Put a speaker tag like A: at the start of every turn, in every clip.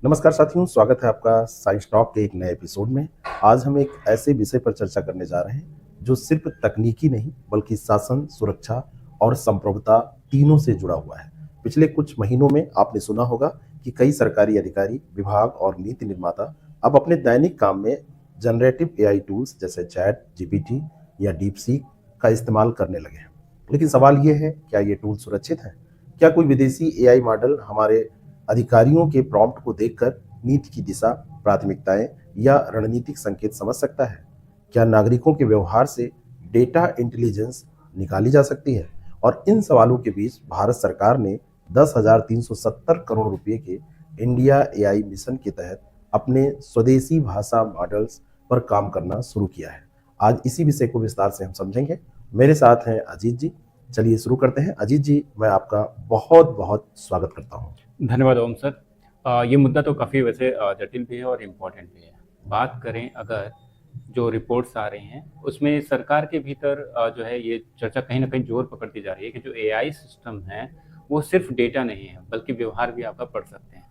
A: नमस्कार साथियों, स्वागत है आपका साइंस टॉक के एक नए एपिसोड में। आज हम एक ऐसे विषय पर चर्चा करने जा रहे हैं जो सिर्फ तकनीकी नहीं बल्कि शासन, सुरक्षा और संप्रभुता तीनों से जुड़ा हुआ है। पिछले कुछ महीनों में आपने सुना होगा कि कई सरकारी अधिकारी, विभाग और नीति निर्माता अब अपने दैनिक काम में जनरेटिव एआई टूल्स जैसे चैट जीपीटी या डीपसीक का इस्तेमाल करने लगे हैं। लेकिन सवाल ये है, क्या ये टूल सुरक्षित हैं? क्या कोई विदेशी एआई मॉडल हमारे अधिकारियों के प्रॉम्प्ट को देखकर नीति की दिशा, प्राथमिकताएं या रणनीतिक संकेत समझ सकता है? क्या नागरिकों के व्यवहार से डेटा इंटेलिजेंस निकाली जा सकती है? और इन सवालों के बीच भारत सरकार ने 10,370 करोड़ रुपए के इंडिया एआई मिशन के तहत अपने स्वदेशी भाषा मॉडल्स पर काम करना शुरू किया है। आज इसी विषय को विस्तार से हम समझेंगे। मेरे साथ हैं अजीत जी। चलिए शुरू करते हैं। अजीत जी, मैं आपका बहुत बहुत स्वागत करता हूँ।
B: धन्यवाद ओम सर। ये मुद्दा तो काफ़ी वैसे जटिल भी है और इम्पोर्टेंट भी है। बात करें अगर जो रिपोर्ट्स आ रही हैं उसमें सरकार के भीतर जो है ये चर्चा कहीं ना कहीं जोर पकड़ती जा रही है कि जो एआई सिस्टम है वो सिर्फ डेटा नहीं है बल्कि व्यवहार भी आपका पढ़ सकते हैं।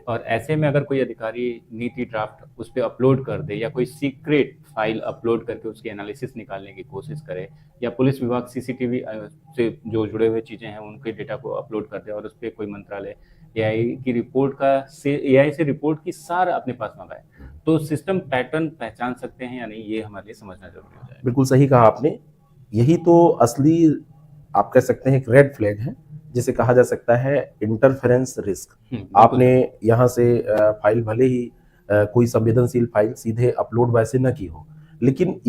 B: और ऐसे में अगर कोई अधिकारी नीति ड्राफ्ट उस पर अपलोड कर दे या कोई सीक्रेट फाइल अपलोड करके उसकी एनालिसिस निकालने की कोशिश करे या पुलिस विभाग सीसीटीवी से जो जुड़े हुए चीज़ें हैं उनके डेटा को अपलोड कर दे और उस पर कोई मंत्रालय एआई की रिपोर्ट का से एआई से रिपोर्ट की सार अपने पास मंगाए तो सिस्टम पैटर्न पहचान सकते हैं या नहीं, ये हमारे लिए समझना जरूरी हो जाए।
A: बिल्कुल सही कहा आपने। यही तो असली, आप कह सकते हैं, एक रेड फ्लैग है जिसे कहा जा सकता है इंटरफेरेंस रिस्क। आपने यहाँ से फाइल, भले ही कोई संवेदनशील फाइल, सीधे अपलोड वैसे न की हो, लेकिन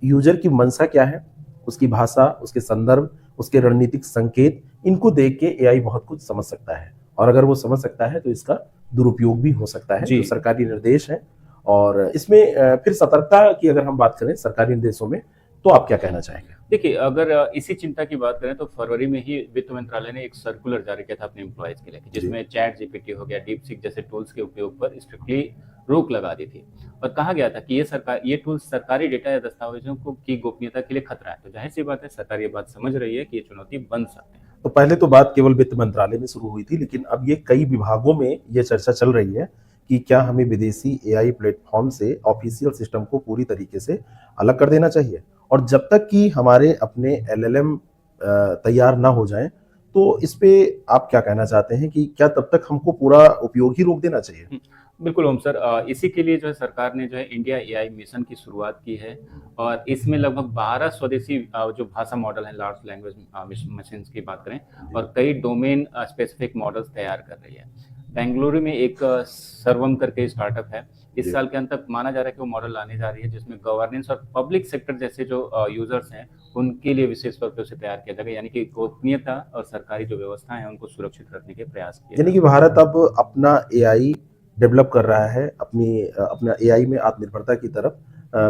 A: यूजर की मंशा क्या है, उसकी भाषा, उसके संदर्भ, उसके रणनीतिक संकेत, इनको देख के एआई बहुत कुछ समझ सकता है। और अगर वो समझ सकता है तो इसका दुरुपयोग भी हो सकता है, जो सरकारी निर्देश है। और इसमें फिर सतर्कता की अगर हम बात करें सरकारी निर्देशों में, तो आप क्या कहना चाहेंगे?
B: देखिए, अगर इसी चिंता की बात करें तो फरवरी में ही वित्त मंत्रालय ने एक सर्कुलर जारी किया था अपने एम्प्लॉयज के लिए, जिसमें चैट जीपीटी हो गया, डीपसीक जैसे टूल्स के उपयोग पर स्ट्रिक्टली रोक लगा दी थी। और कहा गया था कि ये टूल्स सरकारी डेटा या दस्तावेजों की गोपनीयता के लिए खतरा है। तो जाहिर सी बात है, सरकार ये बात समझ रही है कि ये चुनौती बन सकते हैं।
A: तो पहले तो बात केवल वित्त मंत्रालय में शुरू हुई थी, लेकिन अब ये कई विभागों में ये चर्चा चल रही है कि क्या हमें विदेशी एआई प्लेटफॉर्म से ऑफिशियल सिस्टम को पूरी तरीके से अलग कर देना चाहिए। और जब तक कि हमारे अपने एलएलएम तैयार ना हो जाएं, तो इस पे आप क्या कहना चाहते हैं कि क्या तब तक हमको पूरा उपयोग ही रोक देना चाहिए?
B: बिल्कुल ओम सर, इसी के लिए जो है सरकार ने जो है इंडिया एआई मिशन की शुरुआत की है और इसमें लगभग 12 स्वदेशी जो भाषा मॉडल हैं, लार्ज लैंग्वेज मशीन्स की बात करें, और कई डोमेन स्पेसिफिक मॉडल्स तैयार कर रही है। बेंगलुरु में एक सर्वम करके स्टार्टअप है, इस साल के अंत तक माना जा रहा है कि वो मॉडल लाने जा रही है, जिसमें गवर्नेंस और पब्लिक सेक्टर जैसे जो यूजर्स हैं उनके लिए विशेष तौर पर उसे तैयार किया जाएगा, यानी कि गोपनीयता और सरकारी जो व्यवस्था है उनको सुरक्षित रखने के प्रयास किए।
A: यानी कि भारत अब अपना एआई डेवलप कर रहा है, अपना एआई में आत्मनिर्भरता की तरफ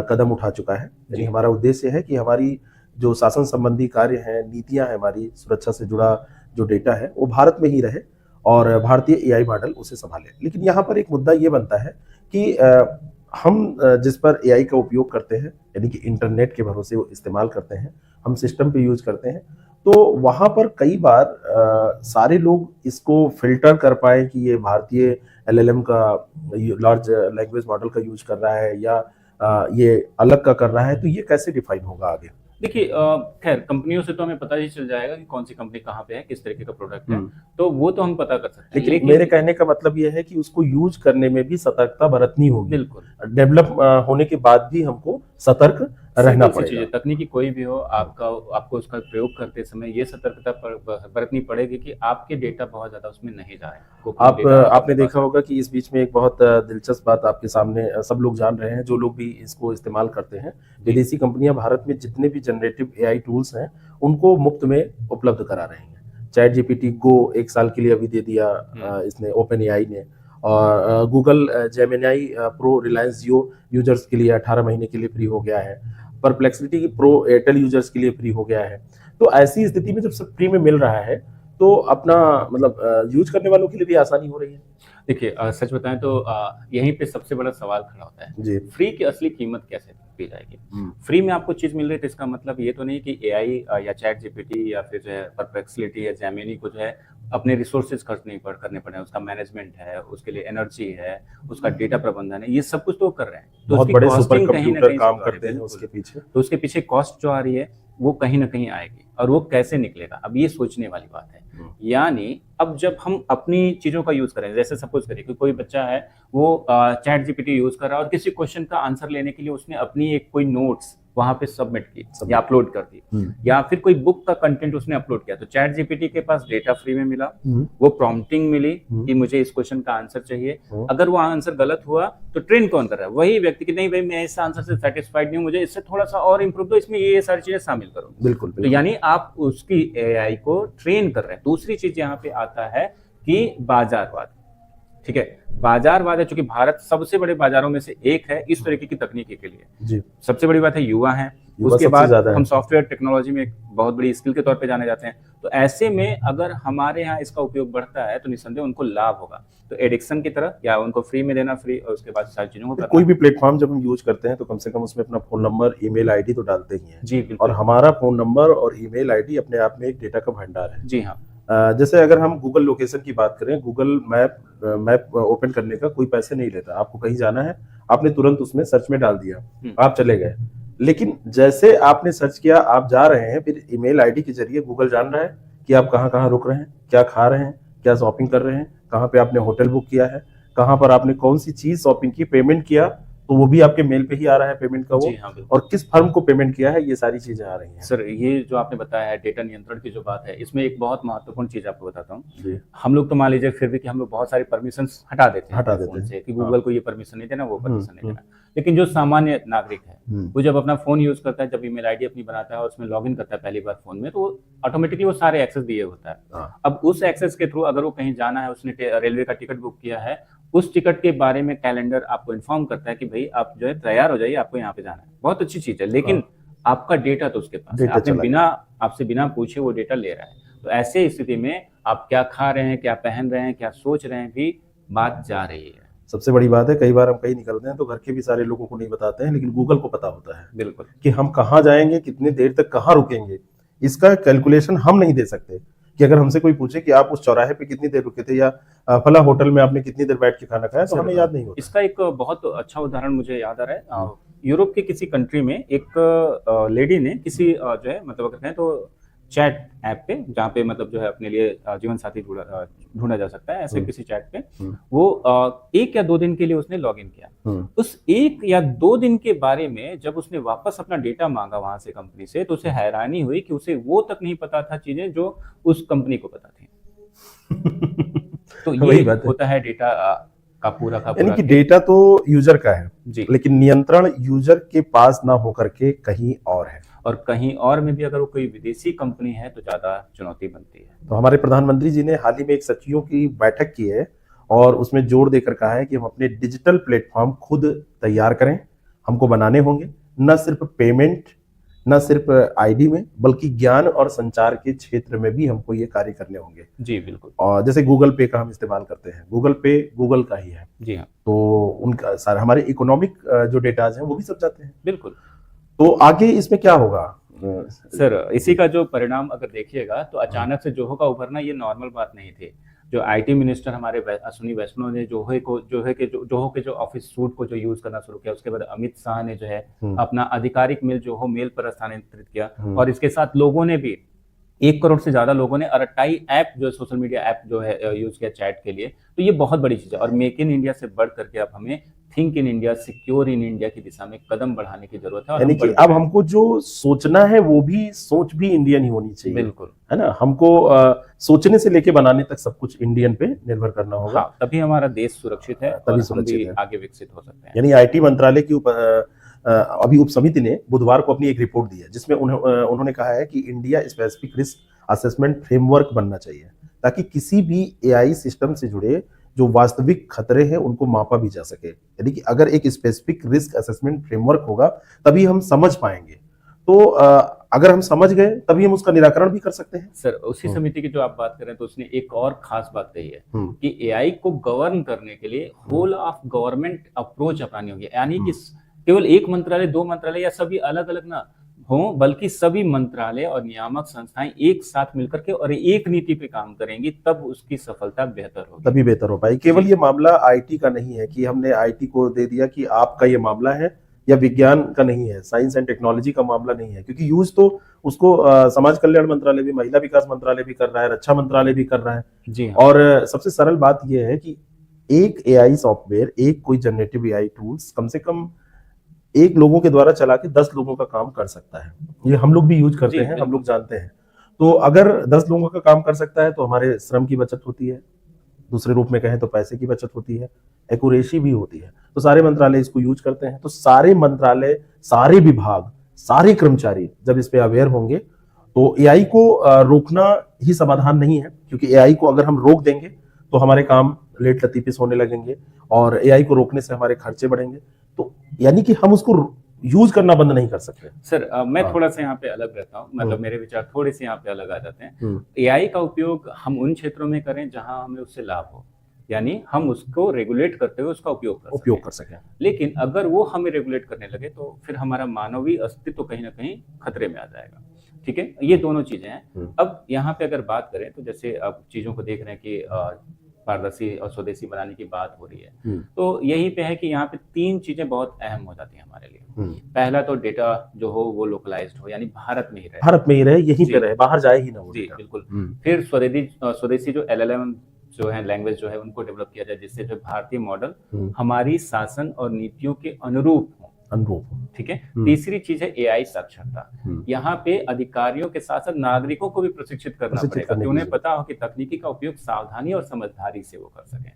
A: कदम उठा चुका है। यानी हमारा उद्देश्य है कि हमारी जो शासन संबंधी कार्य हैं, नीतियां हैं, हमारी सुरक्षा से जुड़ा जो डेटा है वो भारत में ही रहे और भारतीय एआई मॉडल उसे संभाले। लेकिन यहाँ पर एक मुद्दा ये बनता है कि हम जिस पर एआई का उपयोग करते हैं, यानी कि इंटरनेट के भरोसे वो इस्तेमाल करते हैं, हम सिस्टम पे यूज करते हैं, तो वहाँ पर कई बार सारे लोग इसको फिल्टर कर पाए कि ये भारतीय एलएलएम का, लार्ज लैंग्वेज मॉडल का यूज कर रहा है या ये अलग का कर रहा है, तो ये कैसे डिफाइन होगा आगे?
B: देखिए, खैर कंपनियों से तो हमें पता ही चल जाएगा कि कौन सी कंपनी कहाँ पे है, किस तरीके का प्रोडक्ट है, तो वो तो हम पता कर सकते हैं।
A: लेकिन मेरे कहने का मतलब ये है कि उसको यूज करने में भी सतर्कता बरतनी होगी।
B: बिल्कुल,
A: डेवलप होने के बाद भी हमको सतर्क रहना पड़ेगा।
B: तकनीकी कोई भी हो, आपको उसका प्रयोग करते समय ये सतर्कता बरतनी पड़ेगी कि आपके डेटा बहुत ज्यादा उसमें नहीं जाए।
A: आपने देखा होगा कि इस बीच में एक बहुत दिलचस्प बात आपके सामने सब लोग जान रहे हैं, जो लोग भी इसको इस्तेमाल करते हैं। विदेशी कंपनियां भारत में जितने भी जनरेटिव एआई टूल्स हैं उनको मुफ्त में उपलब्ध करा रही हैं। चैट जीपीटी गो 1 साल के लिए अभी दे दिया इसने, ओपन एआई ने। और गूगल जेमिनाई प्रो रिलायंस जियो यूजर्स के लिए 18 महीने के लिए फ्री हो गया है। परप्लेक्सिटी प्रो एयरटेल यूजर्स के लिए फ्री हो गया है। तो ऐसी स्थिति में जब सब फ्री में मिल रहा है तो अपना मतलब यूज करने वालों के लिए भी आसानी हो रही है।
B: देखिए, सच बताएं तो यहीं पे सबसे बड़ा सवाल खड़ा होता है जी, फ्री की असली कीमत कैसे थी? की जाएगी। फ्री में आपको चीज मिल रही है तो इसका मतलब ये तो नहीं कि एआई या चैट जीपीटी या फिर जो है परप्लेक्सिटी या जेमिनी को जो है अपने रिसोर्सेज खर्च नहीं करने पड़े, उसका मैनेजमेंट है, उसके लिए एनर्जी है, उसका डेटा प्रबंधन है, ये सब कुछ तो कर रहे हैं। तो
A: बहुत
B: उसकी
A: बड़े सुपर
B: कॉस्टिंग कहीं ना
A: कंप्यूटर
B: कहीं
A: काम
B: से आ रही
A: करते
B: है,
A: हैं
B: बिल्कुल।
A: उसके पीछे।
B: तो उसके पीछे कॉस्ट जो आ रही है वो कहीं ना कहीं आएगी, और वो कैसे निकलेगा अब ये सोचने वाली बात है। यानी अब जब हम अपनी चीजों का यूज करें, जैसे सपोज करिए कि कोई बच्चा है वो चैट जीपीटी यूज कर रहा है और किसी क्वेश्चन का आंसर लेने के लिए उसने अपनी एक कोई नोट्स वहां पे सबमिट की या अपलोड कर दी, या फिर कोई बुक का कंटेंट उसने अपलोड किया, तो चैट जीपीटी के पास डेटा फ्री में मिला, वो प्रॉम्प्टिंग मिली कि मुझे इस क्वेश्चन का आंसर चाहिए। अगर वो आंसर गलत हुआ तो ट्रेन कौन कर रहा है? वही व्यक्ति कि नहीं भाई मैं इस आंसर से सेटिस्फाइड नहीं हूं, मुझे इससे थोड़ा सा और इंप्रूव दो, इसमें ये सारी चीजें शामिल करो।
A: बिल्कुल,
B: तो यानी आप उसकी एआई को ट्रेन कर रहे हैं। दूसरी चीज यहाँ पे आता है कि बाजारवाद। ठीक है, बाजारवाद है, चूंकि भारत सबसे बड़े बाजारों में से एक है इस तरीके की तकनीकी के लिए।
A: जी।
B: सबसे बड़ी बात है युवा है,
A: युवा
B: उसके
A: सबसे
B: बाद
A: ज्यादा है।
B: हम सॉफ्टवेयर टेक्नोलॉजी में एक बहुत बड़ी स्किल के तौर पे जाने जाते हैं। तो ऐसे में अगर हमारे यहाँ इसका उपयोग बढ़ता है तो निस्संदेह उनको लाभ होगा। तो एडिक्शन की तरह या उनको फ्री में देना, फ्री, और उसके बाद सारी चीजों को करना।
A: कोई भी प्लेटफॉर्म जब हम यूज करते हैं तो कम से कम उसमें अपना फोन नंबर, ईमेल आईडी तो डालते ही हैं।
B: जी बिल्कुल।
A: और हमारा फोन नंबर और ईमेल आईडी अपने आप में एक डेटा का भंडार है।
B: जी हाँ।
A: जैसे अगर हम गूगल लोकेशन की बात करें, गूगल मैप ओपन करने का कोई पैसे नहीं लेता। आपको कहीं जाना है, आपने तुरंत उसमें सर्च में डाल दिया, आप चले गए। लेकिन जैसे आपने सर्च किया, आप जा रहे हैं, फिर ईमेल आईडी के जरिए गूगल जान रहा है कि आप कहाँ कहाँ रुक रहे हैं, क्या खा रहे हैं, क्या शॉपिंग कर रहे हैं, कहाँ पे आपने होटल बुक किया है, कहाँ पर आपने कौन सी चीज शॉपिंग की, पेमेंट किया, तो वो भी आपके मेल पे ही आ रहा है पेमेंट का वो।
B: जी हाँ,
A: और किस फर्म को पेमेंट किया है, ये सारी चीजें आ रही हैं।
B: सर ये जो आपने बताया है डेटा नियंत्रण की जो बात है, इसमें एक बहुत महत्वपूर्ण चीज आपको बताता हूँ।
A: जी।
B: हम लोग तो मान लीजिए फिर भी कि हम लोग बहुत सारी परमिशन हटा देते हैं फोन से कि गूगल
A: हाँ।
B: को ये परमिशन नहीं देना, वो परमिशन नहीं देना। लेकिन जो सामान्य नागरिक है वो जब अपना फोन यूज करता है, जब ईमेल आईडी अपनी बनाता है और उसमें लॉगिन करता है पहली बार फोन में, तो ऑटोमेटिकली वो सारे एक्सेस दिए होता है।
A: हाँ।
B: अब उस एक्सेस के थ्रू अगर वो कहीं जाना है, उसने रेलवे का टिकट बुक किया है, उस टिकट के बारे में कैलेंडर आपको इन्फॉर्म करता है कि भाई आप जो है तैयार हो जाइए, आपको यहाँ पे जाना है। बहुत अच्छी चीज है, लेकिन आपका डेटा तो उसके पास है, आपने आपसे बिना पूछे वो डेटा ले रहा है। तो ऐसे स्थिति में आप क्या खा रहे हैं, क्या पहन रहे हैं, क्या सोच रहे हैं, भी बात जा रही है।
A: सबसे बड़ी बात है, कई बार हम कहीं निकलते हैं तो घर के भी सारे लोगों को नहीं बताते हैं, लेकिन गूगल को पता होता है।
B: बिल्कुल।
A: कि हम कहाँ जाएंगे, कितनी देर तक कहाँ रुकेंगे, इसका कैलकुलेशन हम नहीं दे सकते। कि अगर हमसे कोई पूछे कि आप उस चौराहे पे कितनी देर रुके थे, या फला होटल में आपने कितनी देर बैठ के खाना खाया, तो हमें याद नहीं होता।
B: इसका एक बहुत अच्छा उदाहरण मुझे याद आ रहा है। यूरोप के किसी कंट्री में एक लेडी ने किसी जो है मतलब अगर कहें तो चैट ऐप पे, जहाँ पे मतलब जो है अपने लिए जीवन साथी ढूंढा जा सकता है, ऐसे किसी चैट पे वो 1 या 2 दिन के लिए उसने लॉग इन किया। उस 1 या 2 दिन के बारे में जब उसने वापस अपना डेटा मांगा वहां से कंपनी से, तो उसे हैरानी हुई कि उसे वो तक नहीं पता था चीजें जो उस कंपनी को पता थी। तो ये होता है डेटा का पूरा
A: यानी कि डेटा तो यूजर का है
B: जी,
A: लेकिन नियंत्रण यूजर के पास ना होकर के कहीं और है।
B: और कहीं और में भी अगर वो कोई विदेशी कंपनी है तो ज्यादा चुनौती बनती है।
A: तो हमारे प्रधानमंत्री जी ने हाल ही में एक सचिवों की बैठक की है और उसमें जोर देकर कहा है कि हम अपने डिजिटल प्लेटफॉर्म खुद तैयार करें, हमको बनाने होंगे, न सिर्फ पेमेंट, न सिर्फ आईडी में, बल्कि ज्ञान और संचार के क्षेत्र में भी हमको ये कार्य करने होंगे।
B: जी बिल्कुल।
A: और जैसे गूगल पे का हम इस्तेमाल करते हैं, गूगल पे गूगल का ही है।
B: जी हाँ।
A: तो उनका सारे हमारे इकोनॉमिक जो डेटाज हैं वो भी सब जाते हैं।
B: बिल्कुल।
A: तो आगे इसमें क्या होगा
B: सर? इसी का जो परिणाम अगर देखिएगा तो अचानक से जोहो का उभरना ये नॉर्मल बात नहीं थी। जो आईटी मिनिस्टर हमारे अश्विनी वैष्णव ने जोहो के जो ऑफिस सूट को जो यूज करना शुरू किया, उसके बाद अमित शाह ने जो है अपना आधिकारिक मेल जोहो मेल पर स्थानांतरित किया, और इसके साथ लोगों ने भी 1 करोड़ से ज्यादा लोगों ने अरटाई ऐप जो सोशल मीडिया ऐप जो है यूज किया चैट के लिए। तो ये बहुत बड़ी चीज है, और मेक इन इंडिया से बढ़ करके अब हमें think in India, secure in India की दिशा में कदम बढ़ाने की जरूरत है।
A: यानी कि अब हमको जो सोचना है वो भी सोच भी इंडियन ही होनी चाहिए।
B: बिल्कुल,
A: है ना। हमको सोचने से लेके बनाने तक सब कुछ इंडियन पे निर्भर करना होगा।
B: हाँ, तभी हमारा देश सुरक्षित है,
A: तभी
B: और
A: सुरक्षित
B: हम भी
A: है,
B: आगे विकसित हो सकते हैं।
A: यानी आईटी मंत्रालय की अभी उप समिति ने बुधवार को अपनी एक रिपोर्ट दी है जिसमें उन्होंने कहा है कि India specific risk assessment framework बनना चाहिए, ताकि किसी भी एआई सिस्टम से जुड़े जो वास्तविक खतरे हैं उनको मापा भी जा सके। यानी कि अगर एक स्पेसिफिक रिस्क असेसमेंट फ्रेमवर्क होगा तभी हम समझ पाएंगे। तो अगर हम समझ गए तभी हम उसका निराकरण भी कर सकते हैं।
B: सर उसी समिति की जो आप बात करें तो उसने एक और खास बात कही है कि एआई को गवर्न करने के लिए होल ऑफ गवर्नमेंट अप्रोच अपनानी होगी। यानी कि केवल एक मंत्रालय, दो मंत्रालय या सभी अलग अलग ना हो, बल्कि सभी मंत्रालय और नियामक संस्थाएं एक साथ मिलकर के और एक नीति पे काम करेंगी, तब उसकी सफलता बेहतर होगी।
A: तभी बेहतर हो पाई। केवल ये मामला आईटी का नहीं है कि हमने आईटी को दे दिया कि आपका ये मामला है, या विज्ञान का नहीं है, साइंस एंड टेक्नोलॉजी का मामला नहीं है, क्योंकि यूज तो उसको समाज कल्याण मंत्रालय भी, महिला विकास मंत्रालय भी कर रहा है, रक्षा मंत्रालय भी कर रहा है।
B: जी हाँ।
A: और सबसे सरल बात यह है कि एक एआई सॉफ्टवेयर, एक कोई जनरेटिव एआई टूल्स कम से कम एक लोगों के द्वारा चला के 10 लोगों का काम कर सकता है। ये हम लोग भी यूज करते हैं, हम लोग जानते हैं। तो अगर 10 लोगों का काम कर सकता है तो हमारे श्रम की बचत होती है, दूसरे रूप में कहें तो पैसे की बचत होती है, एक्यूरेसी भी होती है। तो सारे मंत्रालय इसको यूज करते हैं। तो सारे मंत्रालय, सारे विभाग, सारे कर्मचारी जब इस पे अवेयर होंगे तो एआई को रोकना ही समाधान नहीं है, क्योंकि एआई को अगर हम रोक देंगे तो हमारे काम लेट लतीफिस होने लगेंगे और एआई को रोकने से हमारे खर्चे बढ़ेंगे। तो यानी कि हम उसको यूज करना बंद नहीं कर सकते।
B: सर मैं थोड़ा सा यहाँ पे अलग रहता हूँ, मतलब मेरे विचार थोड़े से यहाँ पे अलग आ जाते हैं। एआई का उपयोग हम उन क्षेत्रों में करें जहां हमें उससे लाभ हो, यानी हम उसको रेगुलेट करते हुए उसका उपयोग कर सकें। लेकिन अगर वो हमें रेगुलेट करने लगे तो फिर हमारा मानवीय अस्तित्व कहीं ना कहीं खतरे में आ जाएगा। ठीक है, ये दोनों चीजें हैं। अब यहाँ पे अगर बात करें तो जैसे अब चीजों को देख रहे हैं कि पारदर्शी और स्वदेशी बनाने की बात हो रही है, तो यही पे है कि यहाँ पे 3 चीजें बहुत अहम हो जाती हैं हमारे लिए। पहला तो डेटा जो हो वो लोकलाइज्ड हो, यानी भारत में ही रहे, यहीं पे रहे, बाहर जाए ही ना वो। जी बिल्कुल। फिर स्वदेशी जो LLM जो है, लैंग्वेज जो है, उनको डेवलप किया जाए जिससे जो भारतीय मॉडल हमारी शासन और नीतियों के अनुरूप हो। ठीक है। तीसरी चीज है एआई साक्षरता। यहाँ पे अधिकारियों के साथ साथ नागरिकों को भी प्रशिक्षित करना पड़ेगा कि उन्हें पता हो कि तकनीकी का उपयोग सावधानी और समझदारी से वो कर सकें।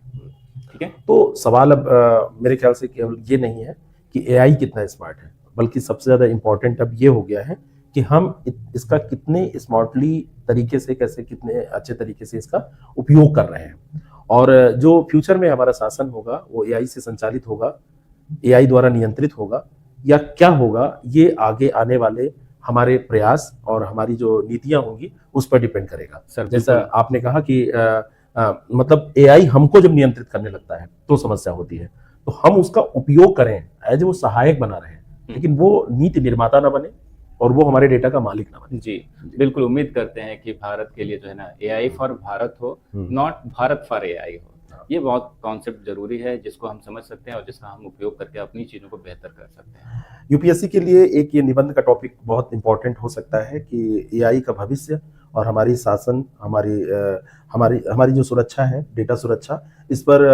B: ठीक है।
A: तो सवाल अब मेरे ख्याल से केवल ये नहीं है कि एआई कितना स्मार्ट है, बल्कि सबसे ज्यादा इंपॉर्टेंट अब ये हो गया है कि हम इसका कितने स्मार्टली तरीके से, कैसे कितने अच्छे तरीके से इसका उपयोग कर रहे हैं। और जो फ्यूचर में हमारा शासन होगा वो एआई से संचालित होगा, एआई द्वारा नियंत्रित होगा, या क्या होगा, ये आगे आने वाले हमारे प्रयास और हमारी जो नीतियां होंगी उस पर डिपेंड करेगा। सर, जैसा आपने कहा कि मतलब एआई हमको जब नियंत्रित करने लगता है तो समस्या होती है, तो हम उसका उपयोग करें एज वो सहायक बना रहे, लेकिन वो नीति निर्माता ना बने और वो हमारे डेटा का मालिक ना बने।
B: जी बिल्कुल। उम्मीद करते हैं कि भारत के लिए जो है ना एआई फॉर भारत हो, नॉट भारत फॉर एआई हो। ये बहुत कॉन्सेप्ट जरूरी है जिसको हम समझ सकते हैं और जिसका हम उपयोग करके अपनी चीजों को बेहतर कर सकते हैं।
A: यूपीएससी के लिए एक ये निबंध का टॉपिक बहुत इंपॉर्टेंट हो सकता है कि एआई का भविष्य और हमारी शासन, हमारी जो सुरक्षा है, डेटा सुरक्षा, इस पर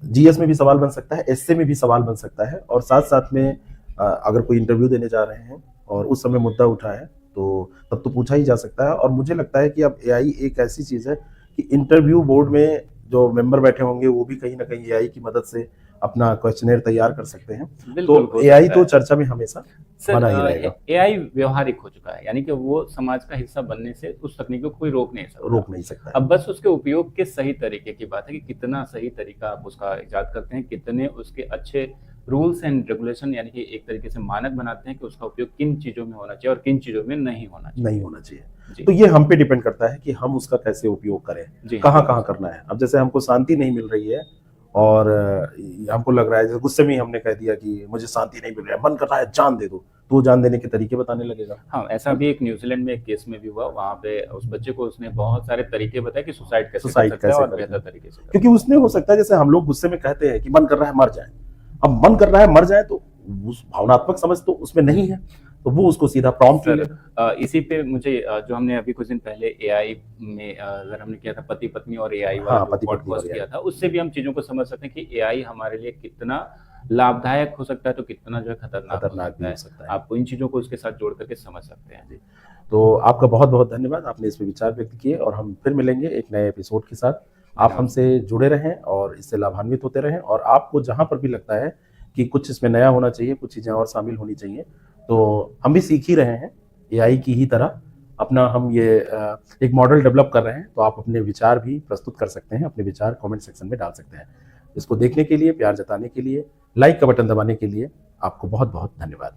A: जीएस में भी सवाल बन सकता है, एसए में भी सवाल बन सकता है। और साथ साथ में अगर कोई इंटरव्यू देने जा रहे हैं और उस समय मुद्दा उठा है तो तब तो पूछा ही जा सकता है। और मुझे लगता है कि अब एआई एक ऐसी चीज है कि इंटरव्यू बोर्ड में जो मेंबर बैठे होंगे वो भी कहीं ना कहीं एआई की मदद से अपना क्वेश्चनर तैयार कर सकते हैं। तो एआई तो चर्चा में हमेशा बना ही रहेगा।
B: एआई व्यवहारिक हो चुका है, यानी कि वो समाज का हिस्सा बनने से उस तकनीक को कोई रोक नहीं सकता। अब बस उसके उपयोग के सही तरीके की बात है कि कितना सही तरीका आप उसका इजाद करते हैं, कितने उसके अच्छे रूल्स एंड रेगुलेशन, यानी कि एक तरीके से मानक बनाते हैं कि उसका उपयोग किन चीजों में होना चाहिए और किन चीजों में नहीं होना चाहिए।
A: तो ये हम पे डिपेंड करता है कि हम उसका कैसे उपयोग करें, कहाँ करना है। अब जैसे हमको शांति नहीं मिल रही है और हमको लग रहा है, जैसे गुस्से में हमने कह दिया कि मुझे शांति नहीं मिल रहा है, मन कर रहा है जान दे दो, तो वो जान देने के तरीके बताने लगेगा।
B: हाँ, ऐसा भी एक न्यूजीलैंड में एक केस में भी हुआ। वहाँ पे उस बच्चे को उसने बहुत सारे तरीके बताए कि सुसाइड कैसे और बेहतर तरीके से,
A: क्योंकि उसने हो सकता है जैसे हम लोग गुस्से में कहते हैं कि मन कर रहा है मर जाए, अब मन कर रहा है मर जाए तो उस भावनात्मक समझ तो उसमें नहीं है, तो वो उसको सीधा प्रॉम्प्ट मिलेगा।
B: इसी पे मुझे जो हमने अभी कुछ दिन पहले एआई में अगर हमने किया था पति पत्नी और एआई वाला पॉडकास्ट किया था, उससे भी हम चीजों को समझ सकते हैं कि एआई हमारे लिए कितना लाभदायक हो सकता है तो कितना जो है खतरनाक हो सकता है। आप इन चीजों को उसके साथ जोड़ करके समझ सकते हैं।
A: तो आपका बहुत बहुत धन्यवाद, आपने इस पे विचार व्यक्त किए और हम फिर मिलेंगे एक नए एपिसोड के साथ। आप हमसे जुड़े रहें और इससे लाभान्वित होते रहें। और आपको जहां पर भी लगता है कि कुछ इसमें नया होना चाहिए, कुछ चीजें और शामिल होनी चाहिए, तो हम भी सीख ही रहे हैं एआई की ही तरह। अपना हम ये एक मॉडल डेवलप कर रहे हैं, तो आप अपने विचार भी प्रस्तुत कर सकते हैं, अपने विचार कमेंट सेक्शन में डाल सकते हैं। इसको देखने के लिए, प्यार जताने के लिए, लाइक का बटन दबाने के लिए आपको बहुत बहुत धन्यवाद।